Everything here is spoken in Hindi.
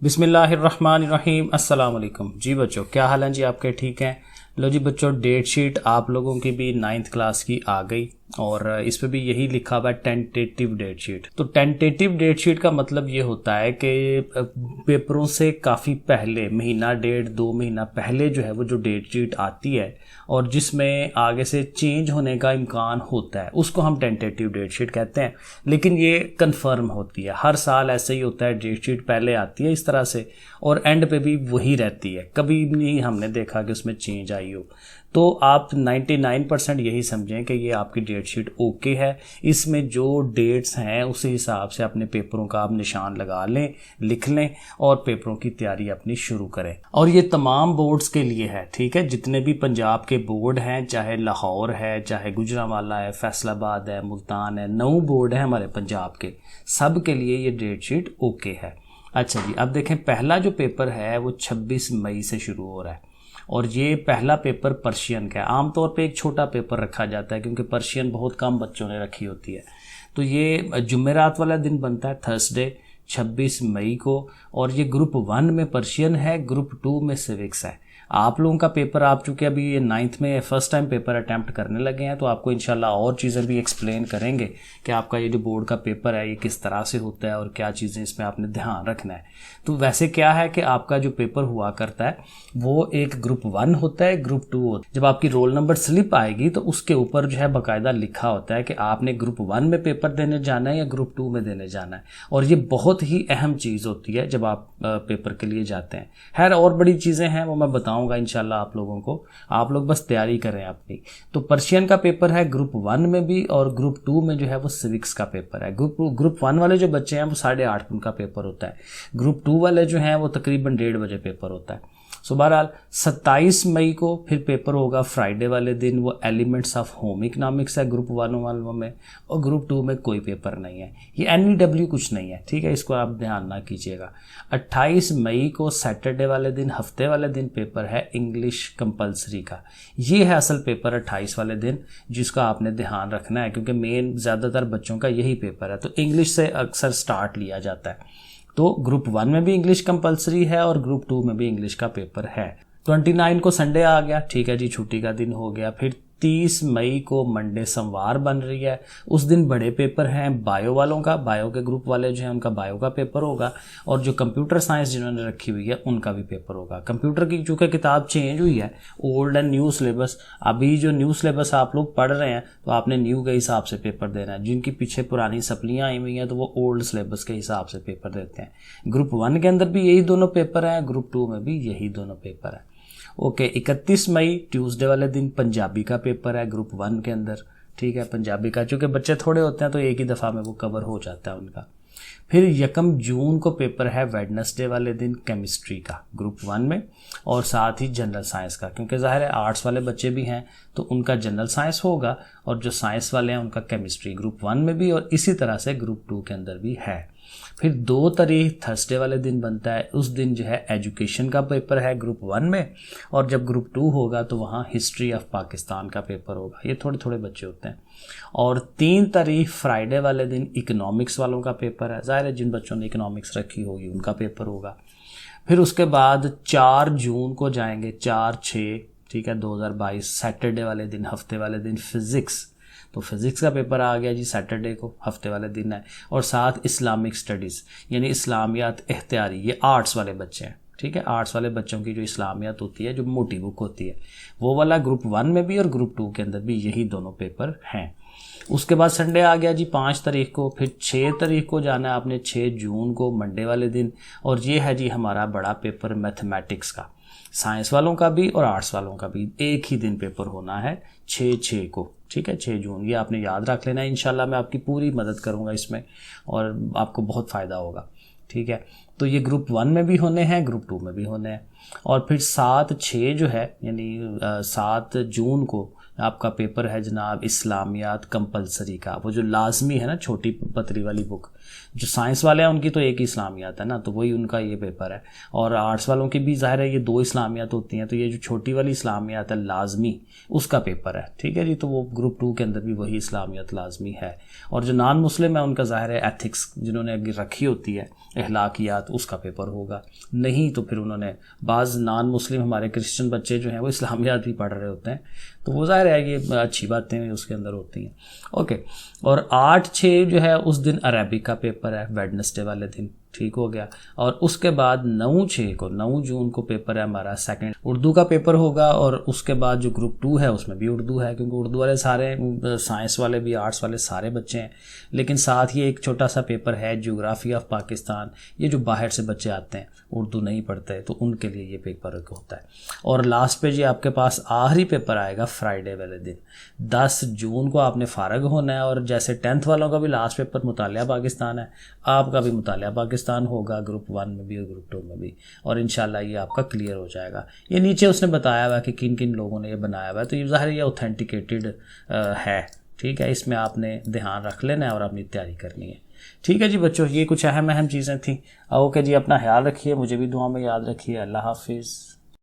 बिस्मिल्लाहिर्रहमानिर्रहीम। अस्सलाम वालेकुम जी बच्चों, क्या हाल है जी आपके? ठीक हैं। लो जी बच्चों, डेट शीट आप लोगों की भी 9th क्लास की आ गई और इस पे भी यही लिखा हुआ है टेंटेटिव डेट शीट। तो टेंटेटिव डेट शीट का मतलब ये होता है कि पेपरों से काफ़ी पहले, महीना डेढ़ 2 महीना पहले जो है वो जो डेट शीट आती है और जिसमें आगे से चेंज होने का इम्कान होता है उसको हम टेंटेटिव डेट शीट कहते हैं। लेकिन ये कंफर्म होती है, हर साल ऐसे ही होता है। डेट शीट पहले आती है इस तरह से और एंड पे भी वही रहती है, कभी नहीं हमने देखा कि उसमें चेंज आई हो। तो आप 99% यही समझें कि ये आपकी डेट शीट ओके है। इसमें जो डेट्स हैं उसी हिसाब से अपने पेपरों का आप निशान लगा लें, लिख लें और पेपरों की तैयारी अपनी शुरू करें। और ये तमाम बोर्ड्स के लिए है, ठीक है। जितने भी पंजाब के बोर्ड हैं, चाहे लाहौर है, चाहे गुजरांवाला है, फैसलाबाद है, मुल्तान है, 9 बोर्ड है हमारे पंजाब के, सब के लिए ये डेट शीट ओके है। अच्छा जी, अब देखें, पहला जो पेपर है वो 26 मई से शुरू हो रहा है और ये पहला पेपर पर्शियन का है। आमतौर पे एक छोटा पेपर रखा जाता है क्योंकि पर्शियन बहुत कम बच्चों ने रखी होती है। तो ये जुमेरात वाला दिन बनता है, थर्सडे 26 मई को। और ये ग्रुप 1 में पर्शियन है, ग्रुप 2 में सिविक्स है। आप लोगों का पेपर, आप चूँकि अभी ये 9th में फर्स्ट टाइम पेपर अटैम्प्ट करने लगे हैं तो आपको इंशाल्लाह और चीज़ें भी एक्सप्लेन करेंगे कि आपका ये जो बोर्ड का पेपर है ये किस तरह से होता है और क्या चीज़ें इसमें आपने ध्यान रखना है। तो वैसे क्या है कि आपका जो पेपर हुआ करता है वो एक ग्रुप 1 होता है, ग्रुप 2 होता है। जब आपकी रोल नंबर स्लिप आएगी तो उसके ऊपर जो है बाकायदा लिखा होता है कि आपने ग्रुप 1 में पेपर देने जाना है या ग्रुप 2 में देने जाना है। और ये बहुत ही अहम चीज़ होती है जब आप पेपर के लिए जाते हैं। खैर और बड़ी चीज़ें हैं वो मैं बताऊंगा इंशाल्लाह आप लोगों को, आप लोग बस तैयारी करें अपनी। तो पर्शियन का पेपर है ग्रुप 1 में भी और ग्रुप 2 में जो है वो सिविक्स का पेपर है। ग्रुप 1 वाले जो बच्चे हैं वो 8:30 उनका पेपर होता है। ग्रुप 2 वाले जो हैं वो तकरीबन 1:30 बजे पेपर होता है। सो बहरहाल 27 मई को फिर पेपर होगा फ्राइडे वाले दिन, वो एलिमेंट्स ऑफ होम इकोनॉमिक्स है ग्रुप 1 वालों में। और ग्रुप 2 में कोई पेपर नहीं है, ये NEW कुछ नहीं है, ठीक है, इसको आप ध्यान ना कीजिएगा। 28 मई को सैटरडे वाले दिन, हफ्ते वाले दिन पेपर है इंग्लिश कंपलसरी का। ये है असल पेपर 28 वाले दिन जिसका आपने ध्यान रखना है क्योंकि मेन ज़्यादातर बच्चों का यही पेपर है। तो इंग्लिश से अक्सर स्टार्ट लिया जाता है। तो ग्रुप 1 में भी इंग्लिश कंपलसरी है और ग्रुप 2 में भी इंग्लिश का पेपर है। 29 को संडे आ गया, ठीक है जी, छुट्टी का दिन हो गया। फिर 30 मई को मंडे सोमवार बन रही है, उस दिन बड़े पेपर हैं बायो वालों का। बायो के ग्रुप वाले जो हैं उनका बायो का पेपर होगा और जो कंप्यूटर साइंस जिन्होंने रखी हुई है उनका भी पेपर होगा। कंप्यूटर की चूँकि किताब चेंज हुई है, ओल्ड एंड न्यू सिलेबस, अभी जो न्यू सिलेबस आप लोग पढ़ रहे हैं तो आपने न्यू के हिसाब से पेपर देना है। जिनकी पीछे पुरानी सप्लियाँ आई हुई हैं तो वो ओल्ड सिलेबस के हिसाब से पेपर देते हैं। ग्रुप 1 के अंदर भी यही दोनों पेपर हैं, ग्रुप 2 में भी यही दोनों पेपर हैं। ओके, 31 मई ट्यूसडे वाले दिन पंजाबी का पेपर है ग्रुप 1 के अंदर, ठीक है। पंजाबी का चूँकि बच्चे थोड़े होते हैं तो एक ही दफ़ा में वो कवर हो जाता है उनका। फिर 1 जून को पेपर है वेडनेसडे वाले दिन केमिस्ट्री का ग्रुप 1 में और साथ ही जनरल साइंस का, क्योंकि ज़ाहिर है आर्ट्स वाले बच्चे भी हैं तो उनका जनरल साइंस होगा और जो साइंस वाले हैं उनका केमिस्ट्री ग्रुप 1 में भी और इसी तरह से ग्रुप 2 के अंदर भी है। फिर 2 तारीख थर्सडे वाले दिन बनता है, उस दिन जो है एजुकेशन का पेपर है ग्रुप 1 में और जब ग्रुप 2 होगा तो वहाँ हिस्ट्री ऑफ पाकिस्तान का पेपर होगा। ये थोड़े थोड़े बच्चे होते हैं। और 3 तारीख फ्राइडे वाले दिन इकोनॉमिक्स वालों का पेपर है, ज़ाहिर है जिन बच्चों ने इकोनॉमिक्स रखी होगी उनका पेपर होगा। फिर उसके बाद 4 जून को जाएंगे, 4/6, ठीक है, 2022 सैटरडे वाले दिन, हफ्ते वाले दिन फिज़िक्स। तो फिज़िक्स का पेपर आ गया जी सैटरडे को, हफ्ते वाले दिन है। और साथ इस्लामिक स्टडीज़ यानी इस्लामियात इख्तियारी, ये आर्ट्स वाले बच्चे हैं, ठीक है। आर्ट्स वाले बच्चों की जो इस्लामियात होती है, जो मोटी बुक होती है, वो वाला ग्रुप 1 में भी और ग्रुप 2 के अंदर भी यही दोनों पेपर हैं। उसके बाद संडे आ गया जी 5 तारीख को। फिर 6 तारीख को जाना है आपने, 6 जून को मंडे वाले दिन, और ये है जी हमारा बड़ा पेपर मैथमेटिक्स का। साइंस वालों का भी और आर्ट्स वालों का भी एक ही दिन पेपर होना है, 6/6 को, ठीक है, 6 जून। ये आपने याद रख लेना है, इंशाल्लाह मैं आपकी पूरी मदद करूंगा इसमें और आपको बहुत फ़ायदा होगा, ठीक है। तो ये ग्रुप 1 में भी होने हैं, ग्रुप 2 में भी होने हैं। और फिर 7/6 जो है यानी 7 जून को आपका पेपर है जनाब इस्लामियात कंपलसरी का, वो जो लाजमी है ना, छोटी पतली वाली बुक। जो साइंस वाले हैं उनकी तो एक ही इस्लामियात है ना, तो वही उनका ये पेपर है। और आर्ट्स वालों की भी ज़ाहिर है ये 2 इस्लामियात होती हैं, तो ये जो छोटी वाली इस्लामियात है लाजमी, उसका पेपर है, ठीक है जी। तो वो ग्रुप 2 के अंदर भी वही इस्लामियात लाजमी है। और जो नॉन मुस्लिम है उनका ज़ाहिर है एथिक्स जिन्होंने आगे रखी होती है, अखलाकियात, उसका पेपर होगा। नहीं तो फिर उन्होंने, बाज़ नॉन मुस्लिम हमारे क्रिश्चियन बच्चे जो हैं वो इस्लामियात भी पढ़ रहे होते हैं, तो वो ज़ाहिर है ये अच्छी बातें उसके अंदर होती हैं। ओके, और 8/6 जो है उस दिन अरबिक का पेपर है, वेडनेसडे वाले दिन, ठीक हो गया। और उसके बाद 9/6 को, 9 जून को पेपर है हमारा सेकंड उर्दू का पेपर होगा। और उसके बाद जो ग्रुप 2 है उसमें भी उर्दू है, क्योंकि उर्दू वाले सारे, साइंस वाले भी, आर्ट्स वाले सारे बच्चे हैं। लेकिन साथ ही एक छोटा सा पेपर है ज्योग्राफी ऑफ पाकिस्तान, ये जो बाहर से बच्चे आते हैं उर्दू नहीं पढ़ते, तो उनके लिए ये पेपर होता है। और लास्ट पे जी आपके पास आखिरी पेपर आएगा फ्राइडे वाले दिन, 10 जून को आपने फारग होना है। और जैसे 10th वालों का भी लास्ट पेपर मुतालिया पाकिस्तान है, आपका भी मुतालिया पाकिस्तान होगा, ग्रुप 1 में भी और ग्रुप 2 में भी। और इंशाल्लाह ये आपका क्लियर हो जाएगा। ये नीचे उसने बताया हुआ है कि किन किन लोगों ने ये बनाया हुआ है, तो ये ज़ाहिर ये ऑथेंटिकेटेड है, ठीक है। इसमें आपने ध्यान रख लेना है और अपनी तैयारी करनी है, ठीक है जी बच्चों। ये कुछ अहम चीज़ें थी। ओके जी, अपना ख्याल रखिए, मुझे भी दुआ में याद रखिए। अल्लाह हाफिज़।